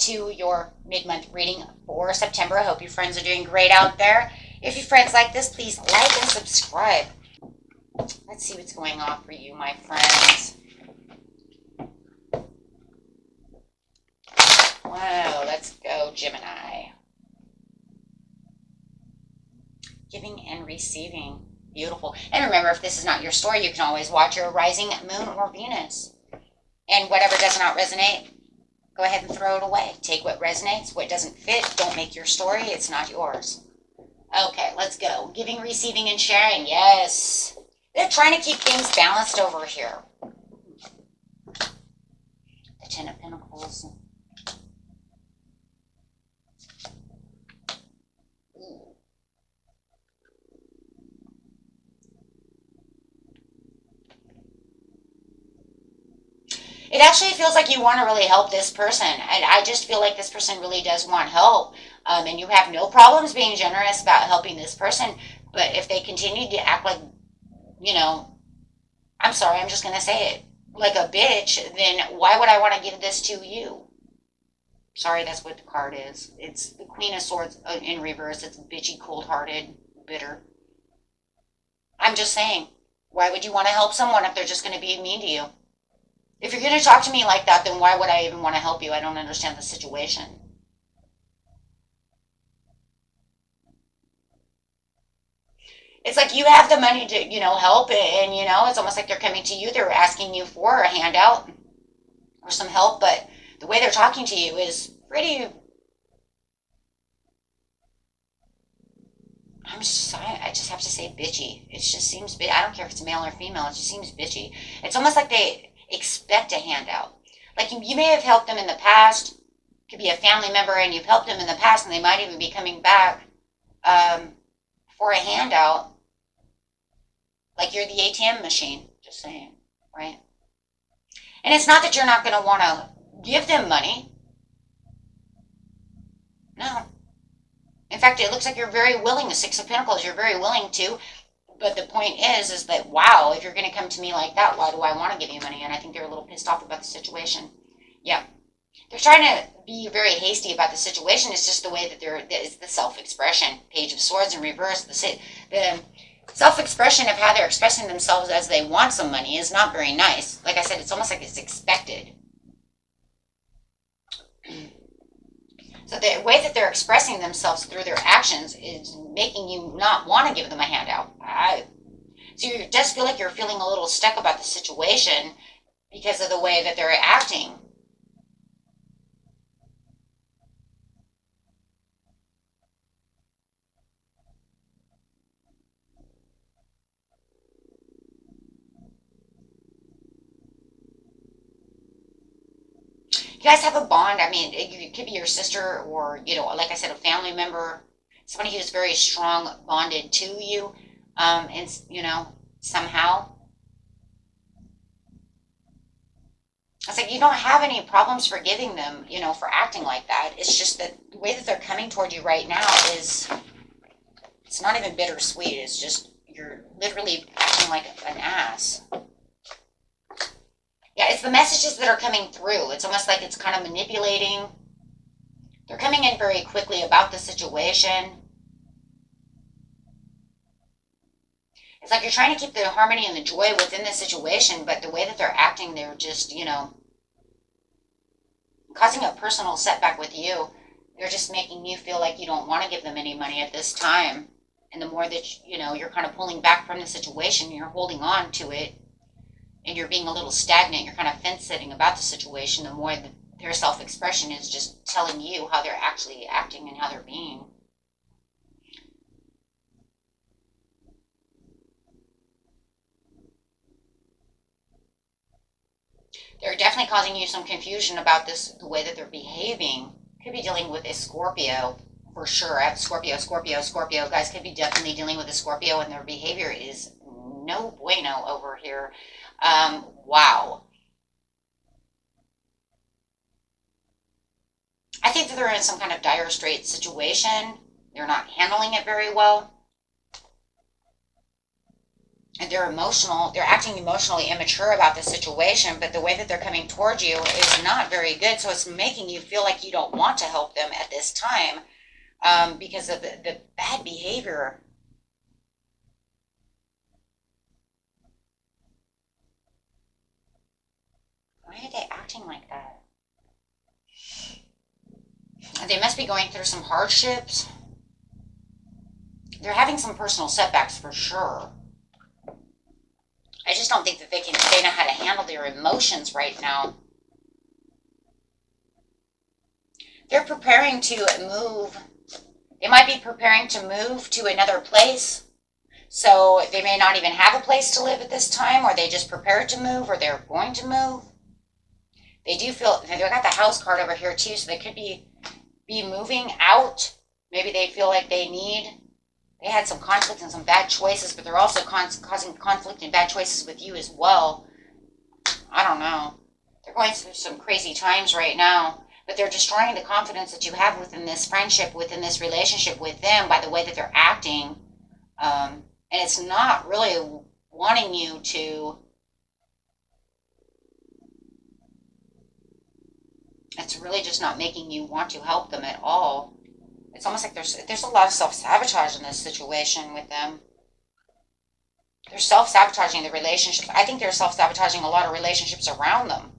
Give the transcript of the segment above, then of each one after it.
to your mid-month reading for September. I hope your friends are doing great out there. If your friends like this, please like and subscribe. Let's see what's going on for you, my friends. Wow, let's go, Gemini. Giving and receiving. Beautiful. And remember, if this is not your story, you can always watch your rising moon or Venus. And whatever does not resonate, go ahead and throw it away. Take what resonates. What doesn't fit, don't make your story. It's not yours. Okay, let's go. Giving, receiving, and sharing. Yes. They're trying to keep things balanced over here. The Ten of Pentacles. It actually feels like you want to really help this person. And I just feel like this person really does want help. And you have no problems being generous about helping this person. But if they continue to act like, you know, I'm sorry, I'm just going to say it, like a bitch, then why would I want to give this to you? Sorry, that's what the card is. It's the Queen of Swords in reverse. It's bitchy, cold-hearted, bitter. I'm just saying, why would you want to help someone if they're just going to be mean to you? If you're going to talk to me like that, then why would I even want to help you? I don't understand the situation. It's like you have the money to, you know, help, and, you know, it's almost like they're coming to you. They're asking you for a handout or some help, but the way they're talking to you is pretty... I just have to say bitchy. It just seems, I don't care if it's male or female, it just seems bitchy. It's almost like they expect a handout. Like you may have helped them in the past. Could be a family member and you've helped them in the past, and they might even be coming back for a handout. Like you're the ATM machine, just saying, right? And it's not that you're not going to want to give them money. No. In fact, it looks like you're very willing. The Six of Pentacles, you're very willing to. But the point is that, wow, if you're going to come to me like that, why do I want to give you money? And I think they're a little pissed off about the situation. Yeah. They're trying to be very hasty about the situation. It's just the way that it's the self-expression. Page of Swords in reverse. The self-expression of how they're expressing themselves as they want some money is not very nice. Like I said, it's almost like it's expected. So the way that they're expressing themselves through their actions is making you not want to give them a handout. So you just feel like you're feeling a little stuck about the situation because of the way that they're acting. You guys have a bond. I mean, it could be your sister or, you know, like I said, a family member, somebody who's very strong bonded to you, and, you know, somehow. It's like you don't have any problems forgiving them, you know, for acting like that. It's just that the way that they're coming toward you right now is, it's not even bittersweet. It's just, you're literally acting like an ass. Yeah, it's the messages that are coming through. It's almost like it's kind of manipulating. They're coming in very quickly about the situation. It's like you're trying to keep the harmony and the joy within the situation, but the way that they're acting, they're just, you know, causing a personal setback with you. They're just making you feel like you don't want to give them any money at this time. And the more that, you know, you're kind of pulling back from the situation, you're holding on to it, and you're being a little stagnant, you're kind of fence-sitting about the situation, the more that their self-expression is just telling you how they're actually acting and how they're being. They're definitely causing you some confusion about this, the way that they're behaving. Could be dealing with a Scorpio, for sure. I have Scorpio. Guys could be definitely dealing with a Scorpio, and their behavior is no bueno over here. Wow. I think that they're in some kind of dire straits situation. They're not handling it very well. And they're acting emotionally immature about the situation, but the way that they're coming towards you is not very good. So it's making you feel like you don't want to help them at this time, because of the bad behavior. Why are they acting like that? They must be going through some hardships. They're having some personal setbacks for sure. I just don't think that they know how to handle their emotions right now. They're preparing to move. They might be preparing to move to another place. So they may not even have a place to live at this time, or they just prepared to move, or they're going to move. They do feel, they've got the house card over here too, so they could be moving out. Maybe they feel like they had some conflict and some bad choices, but they're also causing conflict and bad choices with you as well. I don't know. They're going through some crazy times right now, but they're destroying the confidence that you have within this friendship, within this relationship with them by the way that they're acting. And it's not really wanting you to, it's really just not making you want to help them at all. It's almost like there's a lot of self-sabotage in this situation with them. They're self-sabotaging the relationship. I think they're self-sabotaging a lot of relationships around them.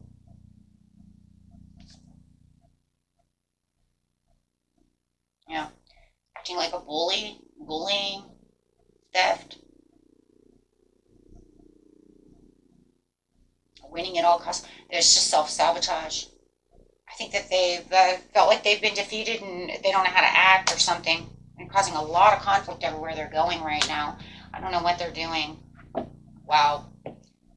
Yeah. Acting like a bully, bullying, theft, winning at all costs. There's just self-sabotage. I think that they've felt like they've been defeated and they don't know how to act or something, and causing a lot of conflict everywhere they're going right now. I don't know what they're doing. Wow.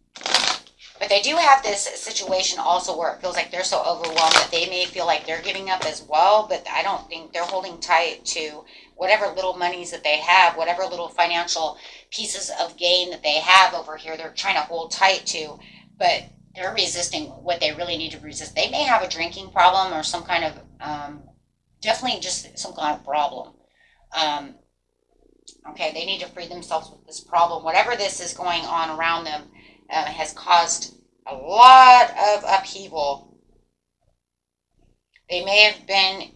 But they do have this situation also where it feels like they're so overwhelmed that they may feel like they're giving up as well, but I don't think they're holding tight to whatever little monies that they have, whatever little financial pieces of gain that they have over here, they're trying to hold tight to, but they're resisting what they really need to resist. They may have a drinking problem or some kind of, definitely just some kind of problem. Um, okay, they need to free themselves with this problem. Whatever this is going on around them has caused a lot of upheaval. They may have been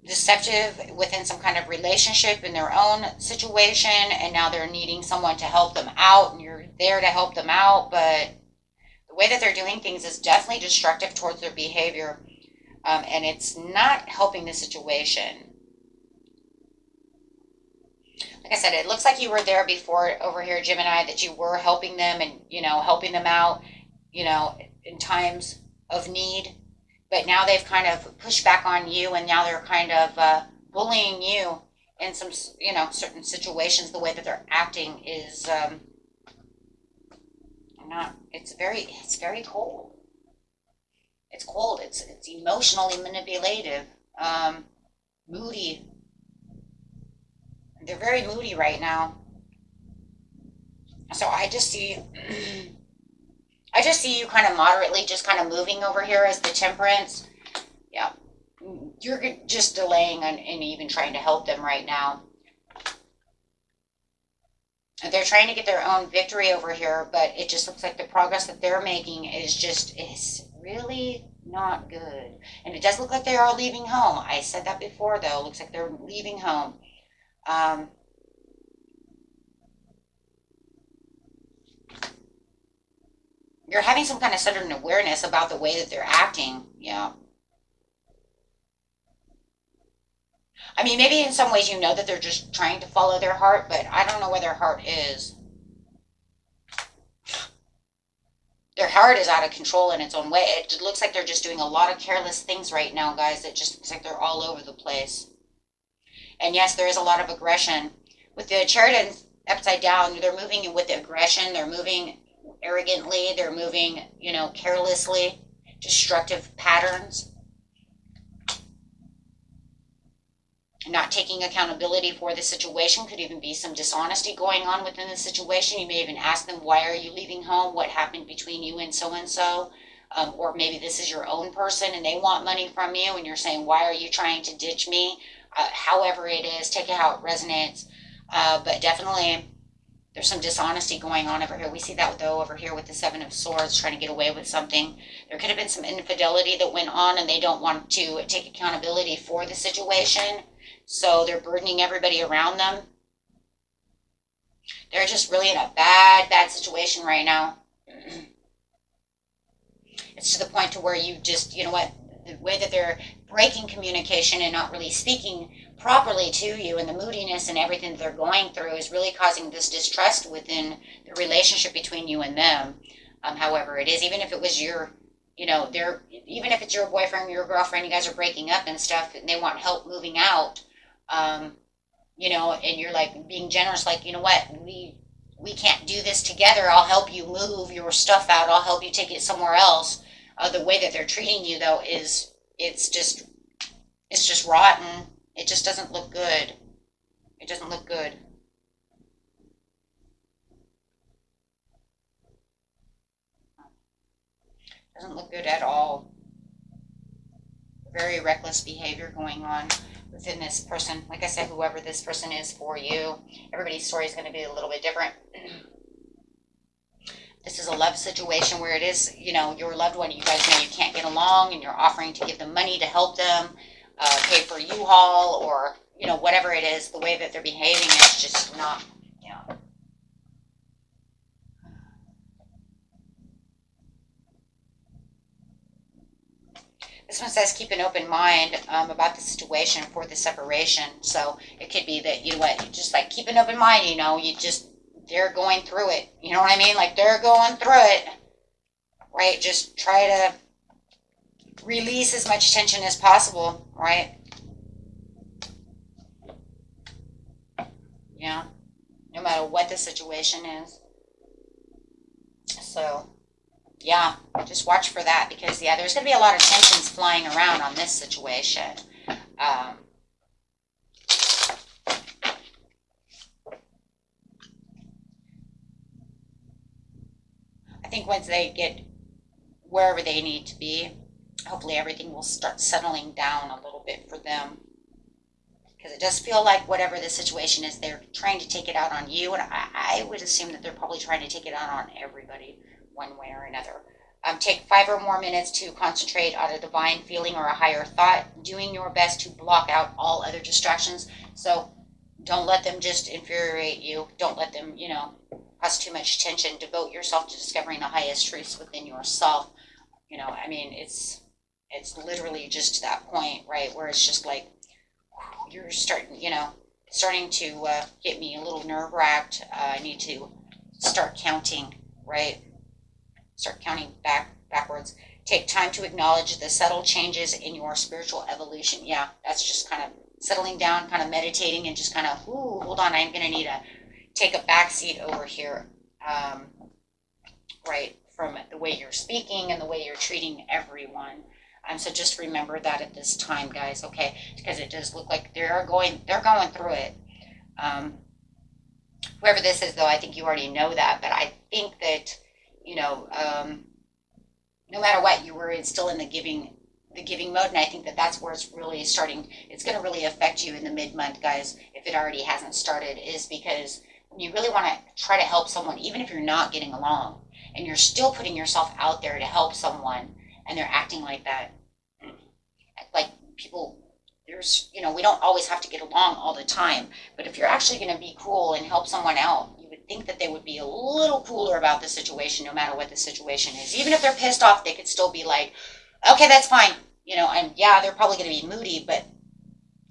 deceptive within some kind of relationship in their own situation, and now they're needing someone to help them out, and you're there to help them out, but the way that they're doing things is definitely destructive towards their behavior, and it's not helping the situation. Like I said, it looks like you were there before over here, Gemini, that you were helping them and, helping them out, in times of need. But now they've kind of pushed back on you, and now they're kind of bullying you in some, certain situations. The way that they're acting is not. It's very cold. It's cold. It's emotionally manipulative, moody. They're very moody right now. So I just see you kind of moderately just kind of moving over here as the temperance. Yeah. You're just delaying and even trying to help them right now. They're trying to get their own victory over here, but it just looks like the progress that they're making is really not good. And it does look like they are leaving home. I said that before, though. It looks like they're leaving home. Um, you're having some kind of sudden awareness about the way that they're acting. Yeah. I mean, maybe in some ways you know that they're just trying to follow their heart, but I don't know where their heart is. Their heart is out of control in its own way. It looks like they're just doing a lot of careless things right now, guys. It just looks like they're all over the place. And yes, there is a lot of aggression. With the Chariot upside down, they're moving with aggression. They're moving arrogantly. They're moving, carelessly. Destructive patterns. Not taking accountability for the situation. Could even be some dishonesty going on within the situation. You may even ask them, why are you leaving home? What happened between you and so-and-so? Or maybe this is your own person and they want money from you and you're saying, why are you trying to ditch me? However it is, take it how it resonates. But definitely There's some dishonesty going on over here. We see that, though, over here with the Seven of Swords, trying to get away with something. There could have been some infidelity that went on, and they don't want to take accountability for the situation. So they're burdening everybody around them. They're just really in a bad, bad situation right now. It's to the point to where you just, you know what, the way that they're breaking communication and not really speaking properly to you, and the moodiness and everything that they're going through is really causing this distrust within the relationship between you and them. However it is, even if it was your, you know, even if it's your boyfriend, your girlfriend, you guys are breaking up and stuff, and they want help moving out, you know, and you're like being generous, like, you know what, we can't do this together. I'll help you move your stuff out. I'll help you take it somewhere else. The way that they're treating you, though, is it's just rotten. It just doesn't look good. It doesn't look good. It doesn't look good at all. Very reckless behavior going on within this person. Like I said, whoever this person is for you, everybody's story is going to be a little bit different. This is a love situation where it is, you know, your loved one, you guys know you can't get along, and you're offering to give them money to help them, pay for U-Haul, or, you know, whatever it is. The way that they're behaving is just not, you know. This one says keep an open mind about the situation for the separation. So it could be that, you know what, you just like keep an open mind, you know, they're going through it. You know what I mean? Like, they're going through it, right? Just try to release as much tension as possible, right? Yeah. No matter what the situation is. So, yeah, just watch for that, because, yeah, there's going to be a lot of tensions flying around on this situation. I think once they get wherever they need to be, hopefully everything will start settling down a little bit for them. Because it does feel like whatever the situation is, they're trying to take it out on you. And I would assume that they're probably trying to take it out on everybody one way or another. Take 5 or more minutes to concentrate on a divine feeling or a higher thought, doing your best to block out all other distractions. So don't let them just infuriate you. Don't let them, you know, cause too much tension. Devote yourself to discovering the highest truths within yourself. You know, I mean, it's literally just to that point, right, where it's just like you're starting to get me a little nerve-wracked. I need to start counting, right? Start counting backwards. Take time to acknowledge the subtle changes in your spiritual evolution. Yeah, that's just kind of settling down, kind of meditating, and just kind of, ooh, hold on, I'm going to need to take a back seat over here, right, from the way you're speaking and the way you're treating everyone. So just remember that at this time, guys, okay? Because it does look like they're going through it. Whoever this is, though, I think you already know that, but I think that, you know, no matter what, you were still in the giving mode, and I think that that's where it's really starting. It's going to really affect you in the mid-month, guys, if it already hasn't started, is because when you really want to try to help someone, even if you're not getting along, and you're still putting yourself out there to help someone, and they're acting like that, like people, there's, you know, we don't always have to get along all the time, but if you're actually going to be cool and help someone out, you would think that they would be a little cooler about the situation, no matter what the situation is. Even if they're pissed off, they could still be like, okay, that's fine, you know, and yeah, they're probably going to be moody, but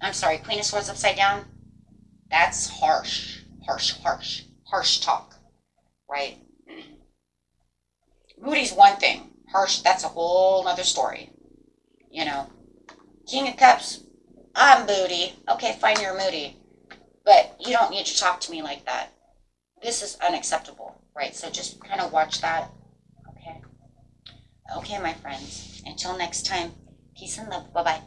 I'm sorry, Queen of Swords upside down, that's harsh talk, right? Moody's one thing, harsh, that's a whole other story, you know. King of Cups, I'm moody. Okay, fine, you're moody, but you don't need to talk to me like that. This is unacceptable, right? So just kind of watch that, okay? Okay, my friends, until next time, peace and love, bye-bye.